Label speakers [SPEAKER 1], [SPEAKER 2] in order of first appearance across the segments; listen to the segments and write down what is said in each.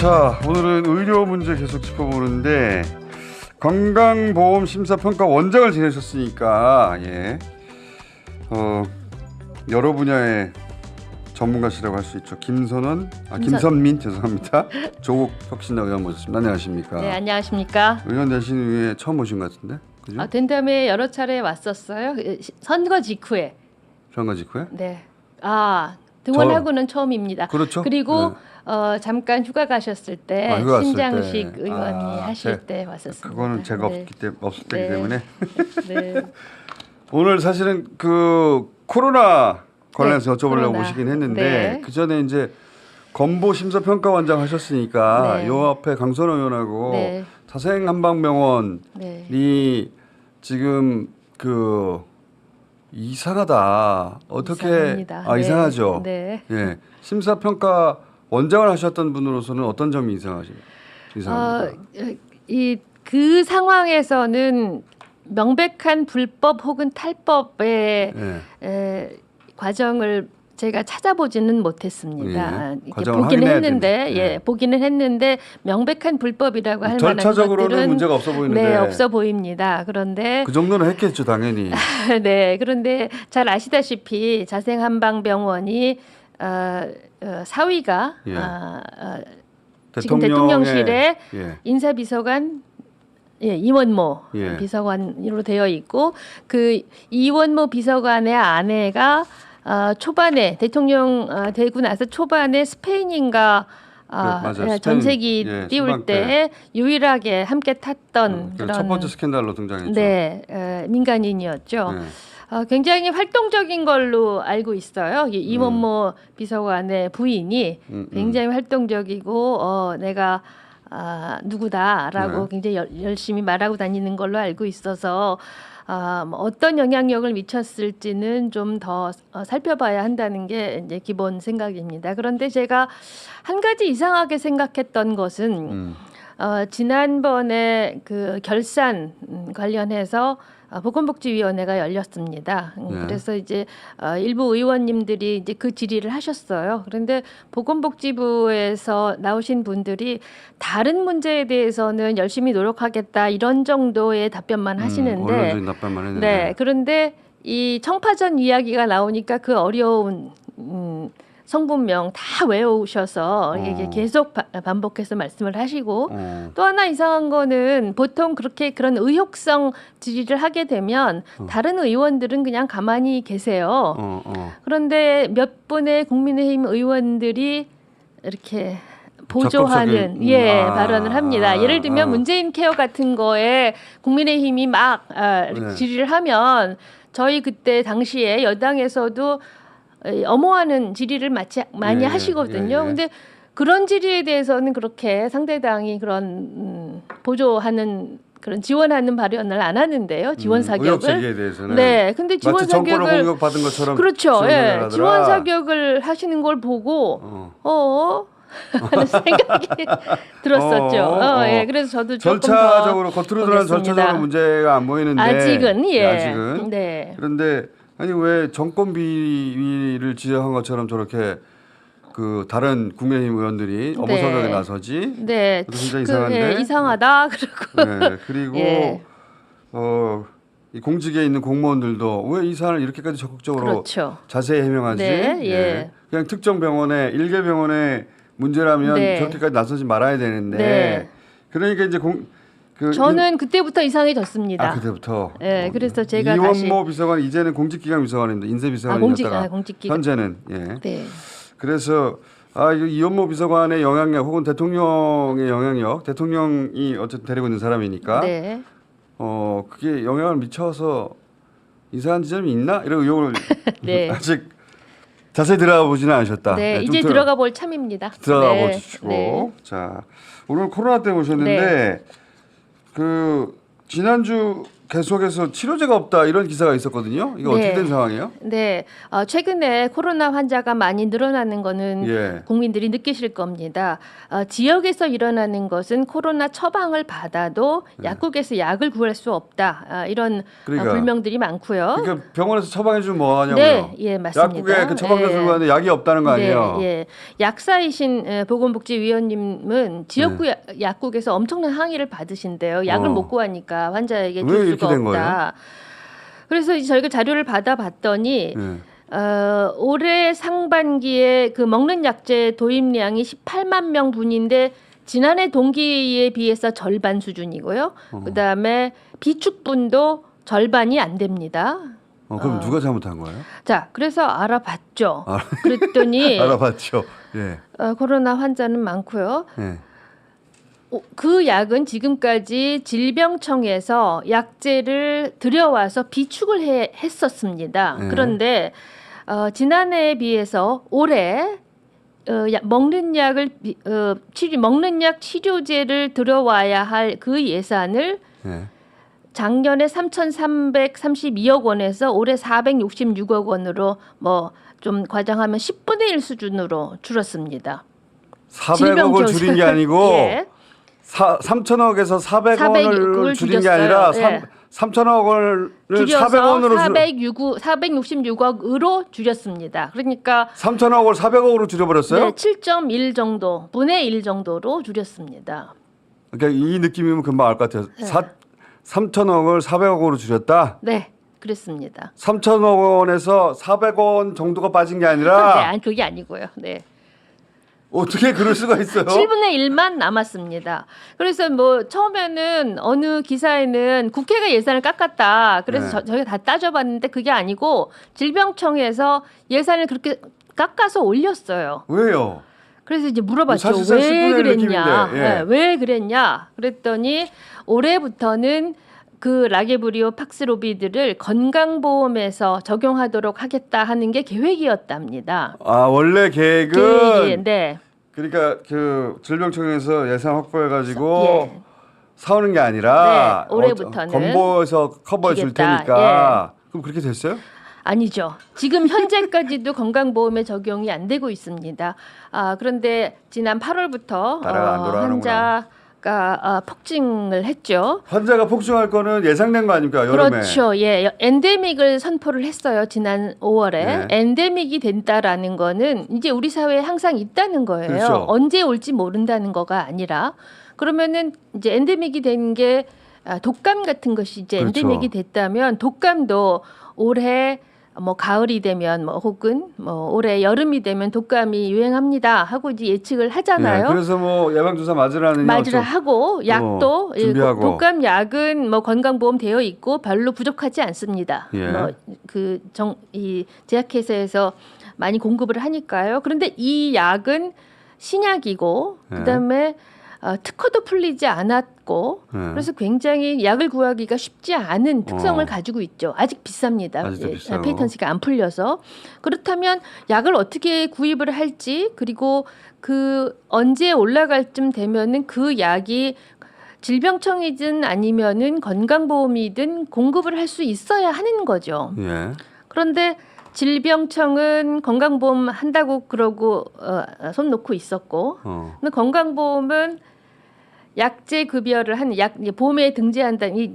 [SPEAKER 1] 자, 오늘은 의료 문제 계속 짚어보는데 건강보험 심사평가 원장을 지내셨으니까 여러 분야의 전문가시라고 할 수 있죠. 김선민 죄송합니다. 조국 혁신당 의원 모셨습니다. 안녕하십니까?
[SPEAKER 2] 네, 안녕하십니까?
[SPEAKER 1] 의원 되신 후에 처음 오신 것 같은데, 그죠?
[SPEAKER 2] 된다음에 여러 차례 왔었어요. 선거 직후에.
[SPEAKER 1] 선거 직후에?
[SPEAKER 2] 네. 등원하고는 처음입니다.
[SPEAKER 1] 그렇죠.
[SPEAKER 2] 그리고 잠깐 휴가 가셨을 때
[SPEAKER 1] 휴가
[SPEAKER 2] 신장식 의원이 하실 때 왔었습니다.
[SPEAKER 1] 그거는 제가 없을 때기 때문에.
[SPEAKER 2] 네.
[SPEAKER 1] 오늘 사실은 그 코로나 관련해서 여쭤보려고 모시긴 했는데 그 전에 이제 건보 심사평가원장 하셨으니까 요 앞에 강선호 의원하고 자생한방병원이 지금 그 이상하다. 어떻게
[SPEAKER 2] 이상합니다.
[SPEAKER 1] 이상하죠. 예. 심사평가 원장을 하셨던 분으로서는 어떤 점이 이상합니까?
[SPEAKER 2] 그 상황에서는 명백한 불법 혹은 탈법의 과정을 제가 찾아보지는 못했습니다. 보기는 했는데 명백한 불법이라고 할 만한
[SPEAKER 1] 절차적으로는 문제가 없어 보이는데.
[SPEAKER 2] 네, 없어 보입니다. 그런데
[SPEAKER 1] 그 정도는 했겠죠, 당연히.
[SPEAKER 2] 네, 그런데 잘 아시다시피 자생한방병원이 사위가 지금 대통령실에 인사비서관 이원모 비서관으로 되어 있고 그 이원모 비서관의 아내가 초반에 대통령 되고 나서 초반에 스페인인가 전세기 띄울 때 유일하게 함께 탔던 그런
[SPEAKER 1] 첫 번째 스캔들로 등장했죠.
[SPEAKER 2] 네, 민간인이었죠. 굉장히 활동적인 걸로 알고 있어요. 이원모 비서관의 부인이 굉장히 활동적이고 내가 누구다라고 굉장히 열심히 말하고 다니는 걸로 알고 있어서 어떤 영향력을 미쳤을지는 좀 더 살펴봐야 한다는 게 이제 기본 생각입니다. 그런데 제가 한 가지 이상하게 생각했던 것은 지난번에 그 결산 관련해서 보건복지위원회가 열렸습니다. 그래서 이제 일부 의원님들이 이제 그 질의를 하셨어요. 그런데 보건복지부에서 나오신 분들이 다른 문제에 대해서는 열심히 노력하겠다 이런 정도의 답변만 하시는데,
[SPEAKER 1] 원론적인 답변만 했는데,
[SPEAKER 2] 네, 그런데 이 청파전 이야기가 나오니까 그 어려운 성분명 다 외우셔서 이게 계속 반복해서 말씀을 하시고 또 하나 이상한 거는 보통 그런 의혹성 질의를 하게 되면 다른 의원들은 그냥 가만히 계세요. 그런데 몇 분의 국민의힘 의원들이 이렇게 보조하는 발언을 합니다. 예를 들면 문재인 케어 같은 거에 국민의힘이 막 질의를 하면 저희 그때 당시에 여당에서도 엄호하는 질의를 많이 하시거든요. 근데 그런 질의에 대해서는 그렇게 상대당이 그런 보조하는 그런 지원하는 발언을 안 하는데요. 지원 사격을.
[SPEAKER 1] 의혹 제기에 대해서는.
[SPEAKER 2] 네, 근데 지원
[SPEAKER 1] 마치 정권을
[SPEAKER 2] 사격을
[SPEAKER 1] 공격받은 것처럼.
[SPEAKER 2] 그렇죠. 지원 사격을 하시는 걸 보고 하는 생각이 들었었죠. 그래서 저도 조금
[SPEAKER 1] 절차적으로 겉으로 드러난 절차적으로 문제가 안 보이는데
[SPEAKER 2] 아직은
[SPEAKER 1] 아직은. 그런데 아니 왜 정권 비위를 지적한 것처럼 저렇게 그 다른 국민의힘 의원들이 엄호 사격에 나서지?
[SPEAKER 2] 네,
[SPEAKER 1] 굉장히 이상한데.
[SPEAKER 2] 이상하다.
[SPEAKER 1] 그리고 이 공직에 있는 공무원들도 왜 이 사안을 이렇게까지 적극적으로 자세히 해명하지? 그냥 특정 병원에 일개 병원에 문제라면 저렇게까지 나서지 말아야 되는데 그러니까 이제
[SPEAKER 2] 저는 그때부터 이상해졌습니다.
[SPEAKER 1] 그때부터.
[SPEAKER 2] 네, 그래서 제가
[SPEAKER 1] 이원모 비서관 이제는 공직기강 비서관입니다. 인쇄비서관이었다가 현재는 그래서 이원모 비서관의 영향력 혹은 대통령의 영향력, 대통령이 어쨌든 데리고 있는 사람이니까 그게 영향을 미쳐서 이상한 지점이 있나 이런 의혹을 아직 자세히 들어가 보지는 않으셨다.
[SPEAKER 2] 이제 들어가 볼 참입니다.
[SPEAKER 1] 들어가 보시고 자 오늘 코로나 때 오셨는데 그 지난주 계속해서 치료제가 없다 이런 기사가 있었거든요. 이거 어떻게 된 상황이에요?
[SPEAKER 2] 네, 최근에 코로나 환자가 많이 늘어나는 거는 국민들이 느끼실 겁니다. 지역에서 일어나는 것은 코로나 처방을 받아도 약국에서 약을 구할 수 없다. 이런 불명들이 많고요.
[SPEAKER 1] 그러니까 병원에서 처방해 주면 뭐 하냐고요?
[SPEAKER 2] 네, 예, 맞습니다.
[SPEAKER 1] 약국에 그 처방을 들고 가는데 약이 없다는 거 아니에요?
[SPEAKER 2] 예. 약사이신 보건복지위원님은 지역구 약국에서 엄청난 항의를 받으신대요. 약을 못 구하니까 환자에게 줄 수가 없다. 그래서 저희가 자료를 받아봤더니 올해 상반기에 그 먹는 약제 도입량이 18만 명 분인데 지난해 동기에 비해서 절반 수준이고요. 그다음에 비축분도 절반이 안 됩니다.
[SPEAKER 1] 그럼 누가 잘못한 거예요?
[SPEAKER 2] 자, 그래서 알아봤죠. 그랬더니
[SPEAKER 1] 알아봤죠. 예.
[SPEAKER 2] 코로나 환자는 많고요. 그 약은 지금까지 질병청에서 약제를 들여와서 비축을 했었습니다. 그런데 지난해에 비해서 올해 먹는 약 치료제를 들여와야 할 그 예산을 작년에 3,332억 원에서 올해 466억 원으로 뭐 좀 과장하면 10분의 1 수준으로 줄었습니다.
[SPEAKER 1] 400억을 줄인 게 아니고 3천억에서 400원을 줄인 게 아니라 3천억을 400원으로
[SPEAKER 2] 466억으로 줄였습니다. 그러니까
[SPEAKER 1] 3천억을 400억으로 줄여버렸어요?
[SPEAKER 2] 네, 7.1 정도, 분의 1 정도로 줄였습니다.
[SPEAKER 1] 그러니까 이 느낌이면 금방 알 것 같아요. 3천억을 400억으로 줄였다?
[SPEAKER 2] 네, 그렇습니다.
[SPEAKER 1] 3천억 원에서 400원 정도가 빠진 게 아니라
[SPEAKER 2] 그게 아니고요. 네.
[SPEAKER 1] 어떻게 그럴 수가 있어요?
[SPEAKER 2] 7분의 1만 남았습니다. 그래서 뭐 처음에는 어느 기사에는 국회가 예산을 깎았다. 그래서 저희가 다 따져봤는데 그게 아니고 질병청에서 예산을 그렇게 깎아서 올렸어요.
[SPEAKER 1] 왜요?
[SPEAKER 2] 그래서 이제 물어봤죠. 왜 그랬냐? 왜 그랬냐? 그랬더니 올해부터는 그 라게브리오 팍스로비드를 건강보험에서 적용하도록 하겠다 하는 게 계획이었답니다.
[SPEAKER 1] 원래 계획은
[SPEAKER 2] 네.
[SPEAKER 1] 그러니까 그 질병청에서 예산 확보해가지고 사오는 게 아니라
[SPEAKER 2] 올해부터는
[SPEAKER 1] 건보에서 커버해 줄 테니까. 그럼 그렇게 됐어요?
[SPEAKER 2] 아니죠. 지금 현재까지도 건강보험에 적용이 안 되고 있습니다. 그런데 지난 8월부터 환자가 폭증을 했죠.
[SPEAKER 1] 환자가 폭증할 거는 예상된 거 아닙니까? 여름에.
[SPEAKER 2] 그렇죠. 엔데믹을 선포를 했어요. 지난 5월에. 엔데믹이 된다라는 거는 이제 우리 사회에 항상 있다는 거예요.
[SPEAKER 1] 그렇죠.
[SPEAKER 2] 언제 올지 모른다는 거가 아니라 그러면은 이제 엔데믹이 된 게 독감 같은 것이 이제 엔데믹이 됐다면 독감도 올해 뭐 가을이 되면 뭐 혹은 뭐 올해 여름이 되면 독감이 유행합니다 하고 이제 예측을 하잖아요.
[SPEAKER 1] 그래서 뭐 예방주사 맞으라
[SPEAKER 2] 하고 약도 독감 약은 뭐 건강보험 되어 있고 별로 부족하지 않습니다. 이 제약회사에서 많이 공급을 하니까요. 그런데 이 약은 신약이고 그다음에 특허도 풀리지 않았고 그래서 굉장히 약을 구하기가 쉽지 않은 특성을 가지고 있죠. 아직 비쌉니다. 페이턴트가 안 풀려서. 그렇다면 약을 어떻게 구입을 할지 그리고 그 언제 올라갈 쯤 되면은 그 약이 질병청이든 아니면은 건강보험이든 공급을 할 수 있어야 하는 거죠. 그런데 질병청은 건강보험 한다고 그러고 손 놓고 있었고, 근데 건강보험은 약제 급여를 보험에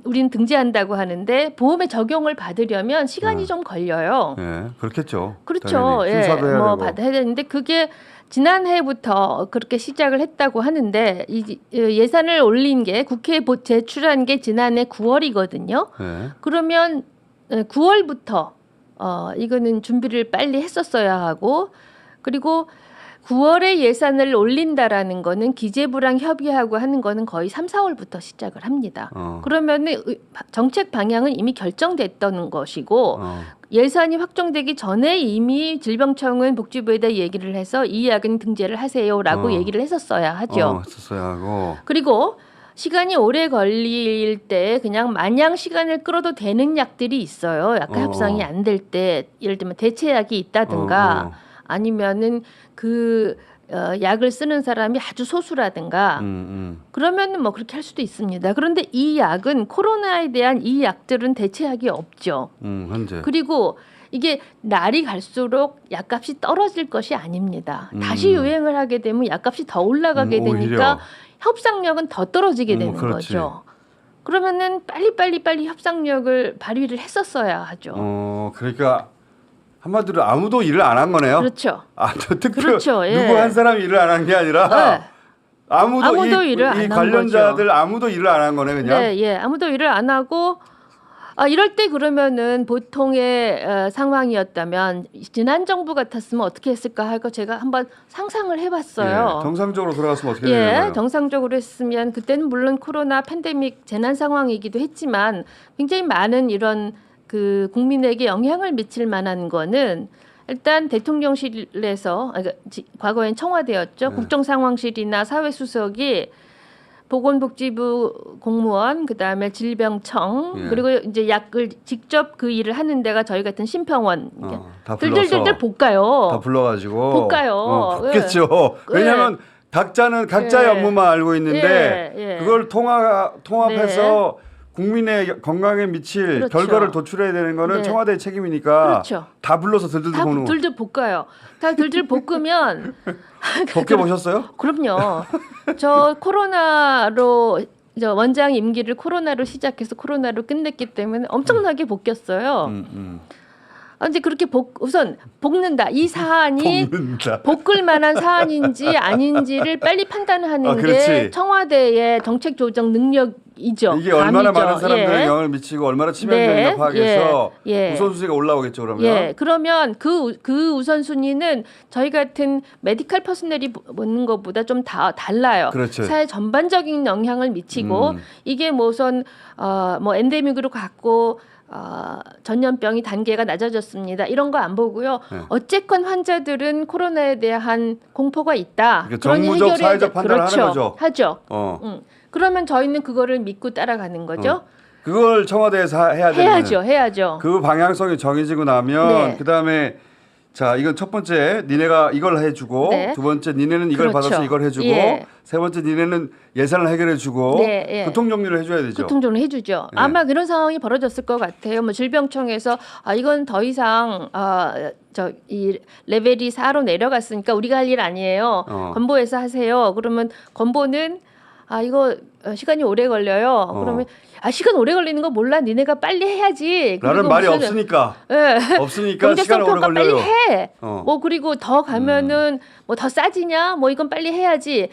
[SPEAKER 2] 우리는 등재한다고 하는데 보험에 적용을 받으려면 시간이 좀 걸려요.
[SPEAKER 1] 그렇겠죠.
[SPEAKER 2] 그렇죠. 뭐 받아야 되는데 그게 지난해부터 그렇게 시작을 했다고 하는데 예산을 올린 게 국회에 제출한 게 지난해 9월이거든요. 그러면 9월부터 이거는 준비를 빨리 했었어야 하고 그리고 9월에 예산을 올린다라는 거는 기재부랑 협의하고 하는 거는 거의 3, 4월부터 시작을 합니다. 그러면은 정책 방향은 이미 결정됐던 것이고 예산이 확정되기 전에 이미 질병청은 복지부에다 얘기를 해서 이 약은 등재를 하세요라고 얘기를 했었어야 하죠.
[SPEAKER 1] 했었어야 하고.
[SPEAKER 2] 그리고 시간이 오래 걸릴 때 그냥 마냥 시간을 끌어도 되는 약들이 있어요. 약간 협상이 안 될 때 예를 들면 대체약이 있다든가 아니면은 그 약을 쓰는 사람이 아주 소수라든가 그러면 뭐 그렇게 할 수도 있습니다. 그런데 이 약은 코로나에 대한 이 약들은 대체약이 없죠.
[SPEAKER 1] 현재.
[SPEAKER 2] 그리고 이게 날이 갈수록 약값이 떨어질 것이 아닙니다. 다시 유행을 하게 되면 약값이 더 올라가게 되니까
[SPEAKER 1] 오히려.
[SPEAKER 2] 협상력은 더 떨어지게 되는
[SPEAKER 1] 그렇지.
[SPEAKER 2] 거죠. 그러면은 빨리 협상력을 발휘를 했었어야 하죠.
[SPEAKER 1] 그러니까 한마디로 아무도 일을 안 한 거네요.
[SPEAKER 2] 그렇죠.
[SPEAKER 1] 특별
[SPEAKER 2] 그렇죠. 예.
[SPEAKER 1] 누구 한 사람이 일을 안 한 게 아니라
[SPEAKER 2] 네.
[SPEAKER 1] 아무도
[SPEAKER 2] 일을 안
[SPEAKER 1] 이
[SPEAKER 2] 한
[SPEAKER 1] 관련자들 아무도 일을 안 한 거네 그냥.
[SPEAKER 2] 네, 예, 아무도 일을 안 하고 이럴 때 그러면은 보통의 상황이었다면 지난 정부 같았으면 어떻게 했을까 하고 제가 한번 상상을 해봤어요.
[SPEAKER 1] 예, 정상적으로 돌아갔으면 어떻게 되는 거예요?
[SPEAKER 2] 정상적으로 했으면 그때는 물론 코로나 팬데믹 재난 상황이기도 했지만 굉장히 많은 이런 그 국민에게 영향을 미칠 만한 거는 일단 대통령실에서 과거엔 청와대였죠.
[SPEAKER 1] 네.
[SPEAKER 2] 국정상황실이나 사회수석이 보건복지부 공무원, 그다음에 질병청, 그리고 이제 약을 직접 그 일을 하는 데가 저희 같은 심평원
[SPEAKER 1] 다
[SPEAKER 2] 들들들들 볶아요.
[SPEAKER 1] 다 불러가지고
[SPEAKER 2] 볶아요.
[SPEAKER 1] 볶겠죠. 왜냐하면 각자는 각자의 업무만 알고 있는데 그걸 통합해서 국민의 건강에 미칠 결과를 도출해야 되는 거는 청와대의 책임이니까 다 불러서
[SPEAKER 2] 들들 볶아요. 다 들들 볶으면
[SPEAKER 1] 볶여 보셨어요?
[SPEAKER 2] 그럼요. 저 코로나로 원장 임기를 코로나로 시작해서 코로나로 끝냈기 때문에 엄청나게 볶였어요. 이제 그렇게 우선 볶는다. 이 사안이 볶을 만한 사안인지 아닌지를 빨리 판단하는 게 청와대의 정책 조정 능력이죠.
[SPEAKER 1] 이게 얼마나 많은 사람들에 영향을 미치고 얼마나 치명적인가 파악해서 우선순위가 올라오겠죠. 그러면.
[SPEAKER 2] 그러면 그 우선순위는 저희 같은 메디컬 퍼스널이 보는 것보다 좀 달라요.
[SPEAKER 1] 그렇죠.
[SPEAKER 2] 사회 전반적인 영향을 미치고 이게 무슨 뭐 엔데믹으로 갔고 전염병이 단계가 낮아졌습니다. 이런 거 안 보고요. 어쨌건 환자들은 코로나에 대한 공포가 있다.
[SPEAKER 1] 그러니까 정무적 사회적 판단을 하는 거죠.
[SPEAKER 2] 하죠. 그러면 저희는 그거를 믿고 따라가는 거죠.
[SPEAKER 1] 그걸 청와대에서
[SPEAKER 2] 해야죠.
[SPEAKER 1] 그 방향성이 정해지고 나면 그다음에 자, 이건 첫 번째 니네가 이걸 해주고 두 번째 니네는 이걸 받아서 이걸 해주고 세 번째 니네는 예산을 해결해주고 교통 정리를 해줘야 되죠.
[SPEAKER 2] 교통 정리 해주죠. 아마 그런 상황이 벌어졌을 것 같아요. 뭐 질병청에서 이건 더 이상 이 레벨이 4로 내려갔으니까 우리가 할 일 아니에요. 건보에서 하세요. 그러면 건보는 이거 시간이 오래 걸려요. 그러면 시간 오래 걸리는 거 몰라. 니네가 빨리 해야지.
[SPEAKER 1] 라는 말이 없으니까. 없으니까 시간 오래 걸려요.
[SPEAKER 2] 빨리 해. 뭐 그리고 더 가면은 뭐 더 싸지냐? 뭐 이건 빨리 해야지.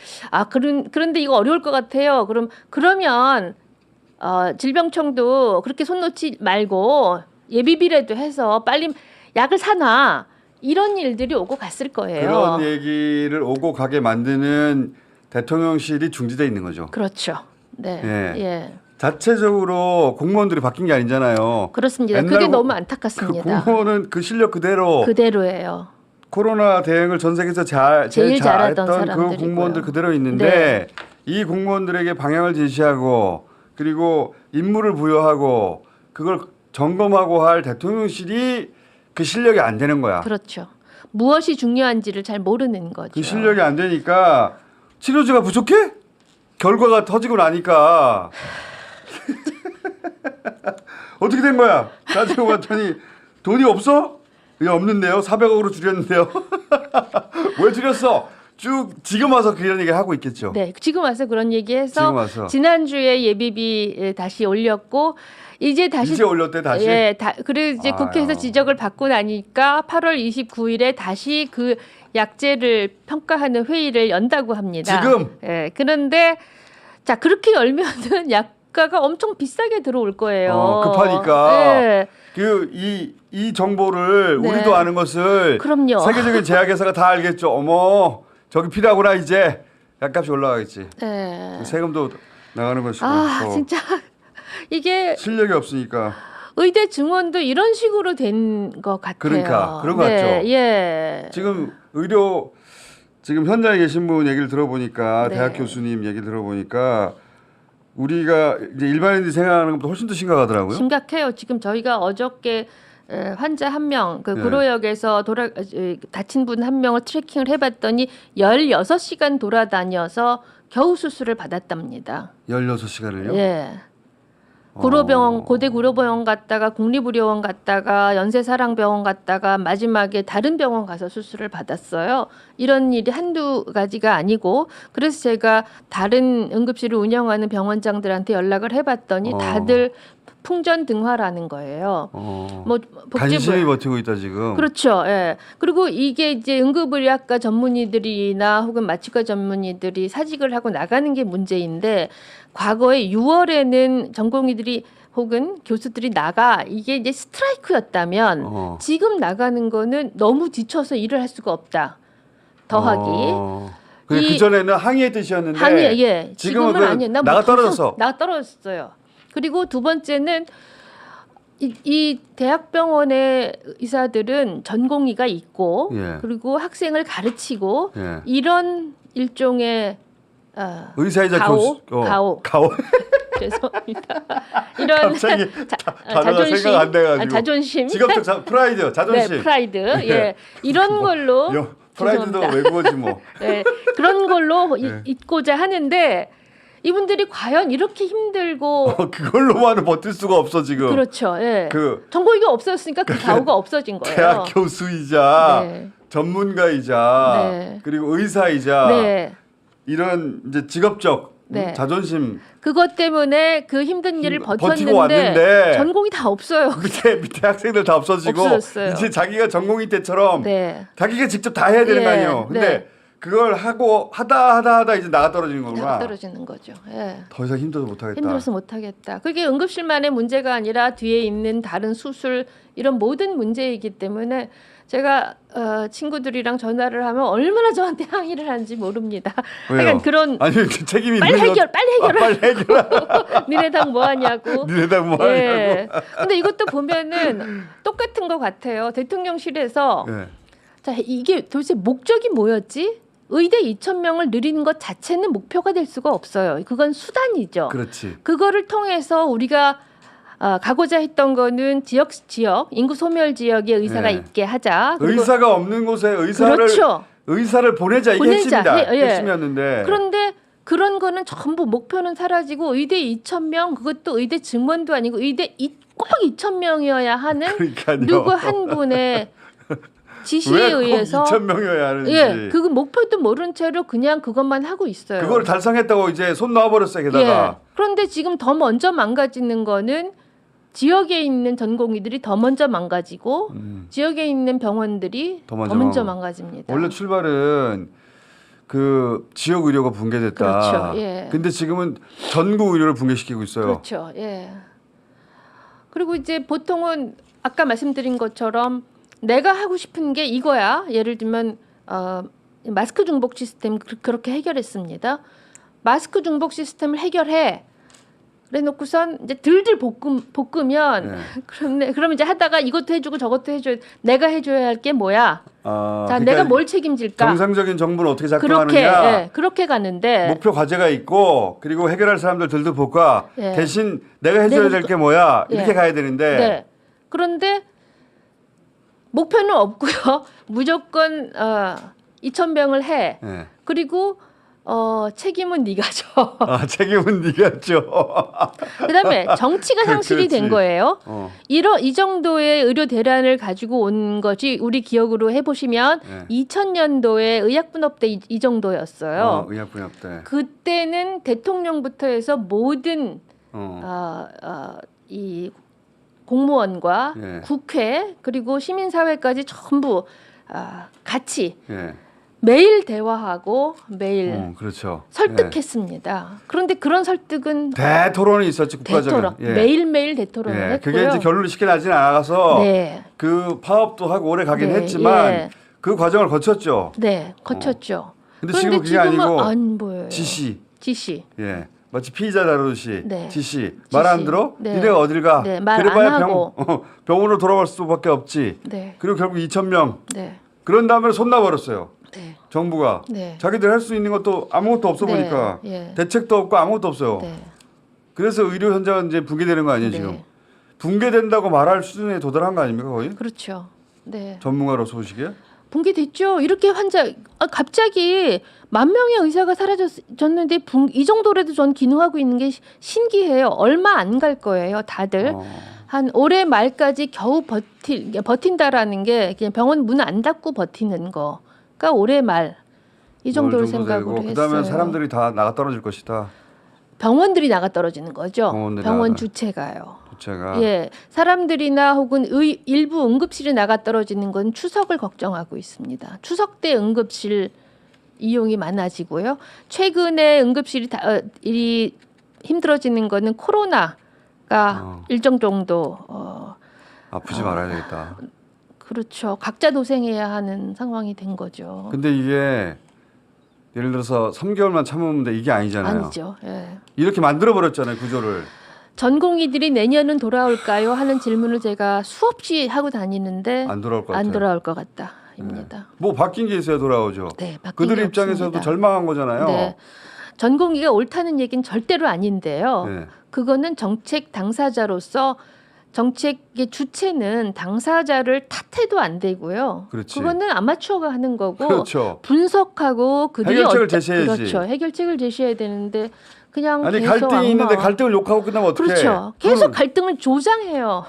[SPEAKER 2] 그런데 이거 어려울 것 같아요. 그러면 질병청도 그렇게 손 놓지 말고 예비비라도 해서 빨리 약을 사놔. 이런 일들이 오고 갔을 거예요.
[SPEAKER 1] 그런 얘기를 오고 가게 만드는 대통령실이 중지돼 있는 거죠.
[SPEAKER 2] 그렇죠. 네.
[SPEAKER 1] 자체적으로 공무원들이 바뀐 게 아니잖아요.
[SPEAKER 2] 그렇습니다. 그게 너무 안타깝습니다.
[SPEAKER 1] 그 공무원은 그 실력
[SPEAKER 2] 그대로예요.
[SPEAKER 1] 코로나 대응을 전 세계에서 제일 잘했던 그 공무원들 그대로 있는데 이 공무원들에게 방향을 제시하고 그리고 임무를 부여하고 그걸 점검하고 할 대통령실이 그 실력이 안 되는 거야.
[SPEAKER 2] 그렇죠. 무엇이 중요한지를 잘 모르는 거죠.
[SPEAKER 1] 그 실력이 안 되니까 치료제가 부족해? 결과가 터지고 나니까 어떻게 된 거야? 따지고 봤더니 돈이 없어? 없는데요. 400억으로 줄였는데요. 왜 줄였어? 쭉 지금 와서 그런 얘기 하고 있겠죠.
[SPEAKER 2] 네, 지금 와서 그런 얘기해서 지난주에 예비비 다시 올렸고 이제
[SPEAKER 1] 올렸대 다시.
[SPEAKER 2] 그리고 이제 국회에서 지적을 받고 나니까 8월 29일에 다시 그 약제를 평가하는 회의를 연다고 합니다.
[SPEAKER 1] 지금.
[SPEAKER 2] 그런데 자 그렇게 열면은 약가가 엄청 비싸게 들어올 거예요.
[SPEAKER 1] 급하니까. 이 정보를 우리도 아는 것을
[SPEAKER 2] 그럼요.
[SPEAKER 1] 세계적인 제약회사가 다 알겠죠. 어머 저기 필요하구나 이제 약값이 올라가겠지. 세금도 나가는 것이고.
[SPEAKER 2] 진짜 이게
[SPEAKER 1] 실력이 없으니까.
[SPEAKER 2] 의대 증원도 이런 식으로 된 것 같아요.
[SPEAKER 1] 그러니까 그런 것 같죠. 지금 지금 현장에 계신 분 얘기를 들어보니까 대학 교수님 얘기 들어보니까 우리가 이제 일반인들이 생각하는 것보다 훨씬 더 심각하더라고요.
[SPEAKER 2] 심각해요. 지금 저희가 어저께 환자 한 명, 그 구로역에서 다친 분 한 명을 트래킹을 해봤더니 16시간 돌아다녀서 겨우 수술을 받았답니다.
[SPEAKER 1] 16시간을요?
[SPEAKER 2] 예. 구로병원, 고대 구로병원 갔다가 국립의료원 갔다가 연세사랑병원 갔다가 마지막에 다른 병원 가서 수술을 받았어요. 이런 일이 한두 가지가 아니고 그래서 제가 다른 응급실을 운영하는 병원장들한테 연락을 해봤더니 다들 풍전등화라는 거예요. 뭐
[SPEAKER 1] 간신히 버티고 있다 지금.
[SPEAKER 2] 그렇죠. 예. 그리고 이게 이제 응급의학과 전문의들이나 혹은 마취과 전문의들이 사직을 하고 나가는 게 문제인데 과거에 6월에는 전공의들이 혹은 교수들이 나가 이게 이제 스트라이크였다면 지금 나가는 거는 너무 지쳐서 일을 할 수가 없다. 더하기.
[SPEAKER 1] 그 전에는 항의의 뜻이었는데
[SPEAKER 2] 예. 지금은 아니에요.
[SPEAKER 1] 나가 떨어졌어.
[SPEAKER 2] 나가 떨어졌어요. 그리고 두 번째는 이 대학병원의 의사들은 전공의가 있고 그리고 학생을 가르치고 이런 일종의
[SPEAKER 1] 의사이자
[SPEAKER 2] 가오 죄송합니다. 이런
[SPEAKER 1] 자존심, 안 돼가지고.
[SPEAKER 2] 자존심,
[SPEAKER 1] 직업적 프라이드, 자존심,
[SPEAKER 2] 네, 프라이드, 예, 이런 걸로
[SPEAKER 1] 프라이드도 외국어지 뭐.
[SPEAKER 2] 네, 그런 걸로 있고자 하는데. 이분들이 과연 이렇게 힘들고
[SPEAKER 1] 그걸로만은 버틸 수가 없어 지금.
[SPEAKER 2] 그렇죠. 예. 전공의가 없어졌으니까 그 가오가 없어진 거예요.
[SPEAKER 1] 대학 교수이자 전문가이자 그리고 의사이자 이런 이제 직업적 자존심.
[SPEAKER 2] 그것 때문에 그 힘든 일을
[SPEAKER 1] 버티고
[SPEAKER 2] 버텼는데
[SPEAKER 1] 왔는데
[SPEAKER 2] 전공이 다 없어요.
[SPEAKER 1] 밑에 학생들 다 없어지고
[SPEAKER 2] 없어졌어요.
[SPEAKER 1] 이제 자기가 전공의 때처럼 자기가 직접 다 해야 되는 거 아니에요. 근데 그걸 하고 하다 이제 나가 떨어지는 거구나.
[SPEAKER 2] 나가 떨어지는 거죠. 예.
[SPEAKER 1] 더 이상 힘들어서 못하겠다.
[SPEAKER 2] 힘들어서 못하겠다. 그게 응급실만의 문제가 아니라 뒤에 있는 다른 수술 이런 모든 문제이기 때문에 제가 친구들이랑 전화를 하면 얼마나 저한테 항의를 하는지 모릅니다. 약간 그런
[SPEAKER 1] 아니 책임이
[SPEAKER 2] 빨리 해결.
[SPEAKER 1] 빨리 해결.
[SPEAKER 2] 니네 당 뭐 하냐고.
[SPEAKER 1] 니네 당 뭐 하냐고.
[SPEAKER 2] 근데 이것도 보면은 똑같은 것 같아요. 대통령실에서 자 이게 도대체 목적이 뭐였지? 의대 2,000명을 늘리는 것 자체는 목표가 될 수가 없어요. 그건 수단이죠.
[SPEAKER 1] 그렇지.
[SPEAKER 2] 그거를 통해서 우리가 가고자 했던 거는 지역 인구 소멸 지역에 의사가 있게 하자.
[SPEAKER 1] 의사가 없는 곳에 의사를 보내자 이게 핵심이었는데.
[SPEAKER 2] 그런데 그런 거는 전부 목표는 사라지고 의대 2,000명 그것도 의대 증원도 아니고 의대 꼭 2,000명이어야 하는 누구 한 분의 지시에 의해서
[SPEAKER 1] 2,000명이어야 하는지.
[SPEAKER 2] 그 목표도 모른 채로 그냥 그것만 하고 있어요.
[SPEAKER 1] 그걸 달성했다고 이제 손 놔버렸어요. 게다가.
[SPEAKER 2] 그런데 지금 더 먼저 망가지는 거는 지역에 있는 전공의들이 더 먼저 망가지고 지역에 있는 병원들이 더 먼저 망가집니다.
[SPEAKER 1] 원래 출발은 그 지역 의료가 붕괴됐다.
[SPEAKER 2] 그렇죠.
[SPEAKER 1] 근데 지금은 전국 의료를 붕괴시키고 있어요.
[SPEAKER 2] 그렇죠. 그리고 이제 보통은 아까 말씀드린 것처럼 내가 하고 싶은 게 이거야. 예를 들면 마스크 중복 시스템 그렇게 해결했습니다. 마스크 중복 시스템을 해결해. 그래놓고선 이제 들들 볶으면 그러면 이제 하다가 이것도 해주고 저것도 해줘. 내가 해줘야 할 게 뭐야? 자, 그러니까 내가 뭘 책임질까?
[SPEAKER 1] 정상적인 정부는 어떻게 작동하느냐?
[SPEAKER 2] 그렇게 가는데
[SPEAKER 1] 목표 과제가 있고 그리고 해결할 사람들 들들 볶아. 대신 내가 해줘야 될 게 뭐야? 이렇게 가야 되는데.
[SPEAKER 2] 그런데 목표는 없고요. 무조건 2,000명을 해. 그리고 책임은 네가 져.
[SPEAKER 1] 책임은 네가 져.
[SPEAKER 2] 그다음에 정치가 상실이 된 거예요. 이 정도의 의료 대란을 가지고 온 것이 우리 기억으로 해보시면 2000년도에 의약분업 때 이 정도였어요.
[SPEAKER 1] 의약분업 때.
[SPEAKER 2] 그때는 대통령부터 해서 모든 이 공무원과 국회 그리고 시민사회까지 전부 같이 매일 대화하고 매일 설득했습니다. 그런데 그런 설득은
[SPEAKER 1] 대토론이 있었지 국가적인.
[SPEAKER 2] 매일매일 대토론을 했고요.
[SPEAKER 1] 그게 이제 결론이 쉽게 나지는 않아서 그 파업도 하고 오래 가긴 했지만 그 과정을 거쳤죠.
[SPEAKER 2] 거쳤죠.
[SPEAKER 1] 근데 지금 그게 아니고
[SPEAKER 2] 안 보여요.
[SPEAKER 1] 지시. 마치 피의자 다루듯이 지시. 말 안 들어? 니네가 어딜 가?
[SPEAKER 2] 말
[SPEAKER 1] 그래봐야
[SPEAKER 2] 안 하고.
[SPEAKER 1] 병원으로 돌아갈 수밖에 없지. 그리고 결국 2,000명. 그런 다음에 손 놔버렸어요. 정부가. 자기들 할 수 있는 것도 아무것도 없어 보니까 대책도 없고 아무것도 없어요. 그래서 의료 현장은 이제 붕괴되는 거 아니에요 지금. 붕괴된다고 말할 수준에 도달한 거 아닙니까 거의?
[SPEAKER 2] 그렇죠. 네.
[SPEAKER 1] 전문가로서 보시기에?
[SPEAKER 2] 붕괴됐죠. 이렇게 갑자기 10,000명의 의사가 사라졌는데 이 정도라도 전 기능하고 있는 게 신기해요. 얼마 안 갈 거예요, 다들. 한 올해 말까지 겨우 버틴다라는 게 그냥 병원 문 안 닫고 버티는 거가 올해 말 이 정도로 생각을 했어요.
[SPEAKER 1] 그다음에 사람들이 다 나가 떨어질 것이다.
[SPEAKER 2] 병원들이 나가 떨어지는 거죠. 병원 주체가요. 예, 사람들이나 혹은 일부 응급실이 나가 떨어지는 건 추석을 걱정하고 있습니다. 추석 때 응급실 이용이 많아지고요. 최근에 응급실이 힘들어지는 거는 코로나가 일정 정도
[SPEAKER 1] 아프지 말아야 되겠다.
[SPEAKER 2] 그렇죠. 각자 도생해야 하는 상황이 된 거죠.
[SPEAKER 1] 근데 이게 예를 들어서 3개월만 참으면 돼 이게 아니잖아요.
[SPEAKER 2] 아니죠. 예.
[SPEAKER 1] 이렇게 만들어 버렸잖아요 구조를.
[SPEAKER 2] 전공의들이 내년은 돌아올까요? 하는 질문을 제가 수없이 하고 다니는데
[SPEAKER 1] 안 돌아올 것 같아요.
[SPEAKER 2] 안 돌아올 것 같다입니다.
[SPEAKER 1] 네. 뭐 바뀐 게 있어야 돌아오죠.
[SPEAKER 2] 네, 바뀐
[SPEAKER 1] 그들
[SPEAKER 2] 게
[SPEAKER 1] 입장에서도
[SPEAKER 2] 없습니다.
[SPEAKER 1] 절망한 거잖아요.
[SPEAKER 2] 네. 전공의가 옳다는 얘기는 절대로 아닌데요.
[SPEAKER 1] 네.
[SPEAKER 2] 그거는 정책 당사자로서 정책의 주체는 당사자를 탓해도 안 되고요.
[SPEAKER 1] 그렇지.
[SPEAKER 2] 그거는 아마추어가 하는 거고
[SPEAKER 1] 그렇죠.
[SPEAKER 2] 분석하고 그들이
[SPEAKER 1] 해결책을 제시해야지.
[SPEAKER 2] 그렇죠. 해결책을 제시해야 되는데 그냥
[SPEAKER 1] 아니
[SPEAKER 2] 계속
[SPEAKER 1] 갈등이 있는데 갈등을 욕하고 끝나면 어떡해.
[SPEAKER 2] 그렇죠. 계속 갈등을 조장해요.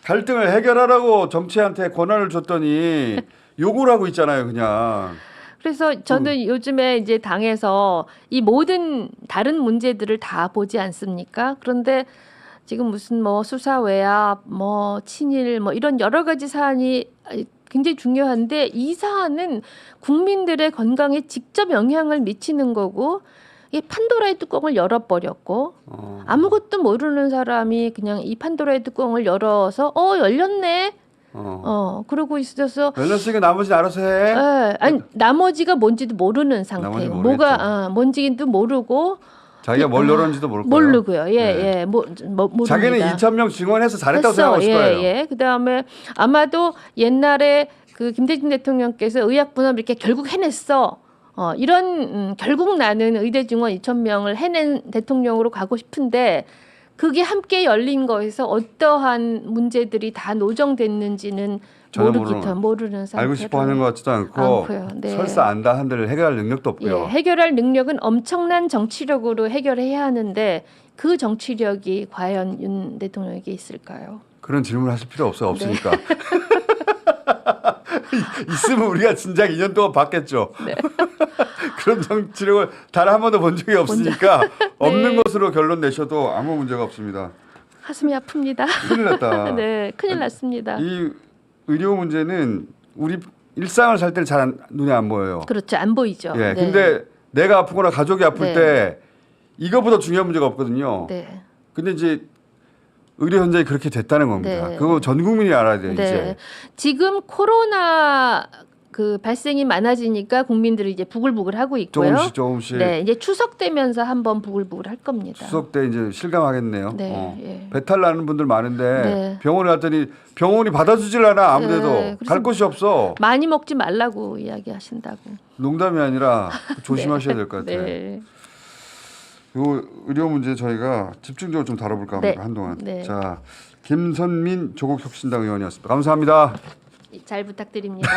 [SPEAKER 1] 갈등을 해결하라고 정치한테 권한을 줬더니 욕을 하고 있잖아요 그냥.
[SPEAKER 2] 그래서 저는 요즘에 이제 당에서 이 모든 다른 문제들을 다 보지 않습니까? 그런데 지금 무슨 뭐 수사 외압, 뭐 친일, 뭐 이런 여러 가지 사안이 굉장히 중요한데 이 사안은 국민들의 건강에 직접 영향을 미치는 거고 이 판도라의 뚜껑을 열어버렸고 아무것도 모르는 사람이 그냥 이 판도라의 뚜껑을 열어서 열렸네. 그러고 있어서
[SPEAKER 1] 열렸으니까 나머지는 알아서 해.
[SPEAKER 2] 아니 나머지가 뭔지도 모르는 상태예요. 뭐가 뭔지도 모르고
[SPEAKER 1] 자기가 뭘 열었는지도 모를 거예요.
[SPEAKER 2] 모르고요. 예. 모릅니다.
[SPEAKER 1] 자기는 2,000명 증언해서 잘했다고 생각하고 있을 거예요.
[SPEAKER 2] 예. 그다음에 아마도 옛날에 그 김대중 대통령께서 의학 분업 이렇게 결국 해냈어. 이런 결국 나는 의대 증원 2,000명을 해낸 대통령으로 가고 싶은데 그게 함께 열린 거에서 어떠한 문제들이 다 노정됐는지는 모르는 상태로
[SPEAKER 1] 알고 싶어 하는 것 같지도 않고
[SPEAKER 2] 네.
[SPEAKER 1] 설사 안다 한들 해결할 능력도 없고요.
[SPEAKER 2] 예, 해결할 능력은 엄청난 정치력으로 해결해야 하는데 그 정치력이 과연 윤 대통령에게 있을까요?
[SPEAKER 1] 그런 질문을 하실 필요 없어요. 없으니까. 있으면 우리가 진작 2년 동안 봤겠죠.
[SPEAKER 2] 네.
[SPEAKER 1] 그런 정치력을 단 한 번도 본 적이 없으니까 없는 것으로 결론 내셔도 아무 문제가 없습니다.
[SPEAKER 2] 가슴이 아픕니다.
[SPEAKER 1] 큰일 났다.
[SPEAKER 2] 네, 큰일 났습니다.
[SPEAKER 1] 이 의료 문제는 우리 일상을 살 때는 잘 눈에 안 보여요.
[SPEAKER 2] 그렇죠. 안 보이죠.
[SPEAKER 1] 예,
[SPEAKER 2] 네.
[SPEAKER 1] 근데 내가 아프거나 가족이 아플
[SPEAKER 2] 네.
[SPEAKER 1] 때 이거보다 중요한 문제가 없거든요.
[SPEAKER 2] 네.
[SPEAKER 1] 근데 이제 의료 현장이 그렇게 됐다는 겁니다.
[SPEAKER 2] 네.
[SPEAKER 1] 그거 전 국민이 알아야 돼요.
[SPEAKER 2] 네.
[SPEAKER 1] 이제.
[SPEAKER 2] 지금 코로나 그 발생이 많아지니까 국민들이 이제 부글부글 하고 있고요.
[SPEAKER 1] 조금씩.
[SPEAKER 2] 네, 이제 추석 되면서 한번 부글부글 할 겁니다.
[SPEAKER 1] 추석 때 이제 실감하겠네요.
[SPEAKER 2] 네, 예.
[SPEAKER 1] 배탈 나는 분들 많은데
[SPEAKER 2] 네.
[SPEAKER 1] 병원에 갔더니 병원이 받아주질 않아 아무데도
[SPEAKER 2] 네,
[SPEAKER 1] 갈 곳이 없어.
[SPEAKER 2] 많이 먹지 말라고 이야기하신다고.
[SPEAKER 1] 농담이 아니라 조심하셔야 될 것 같아요.
[SPEAKER 2] 네.
[SPEAKER 1] 요 의료 문제 저희가 집중적으로 좀 다뤄볼까 합니다.
[SPEAKER 2] 네.
[SPEAKER 1] 한동안.
[SPEAKER 2] 네.
[SPEAKER 1] 자, 김선민 조국혁신당 의원이었습니다. 감사합니다.
[SPEAKER 2] 잘 부탁드립니다.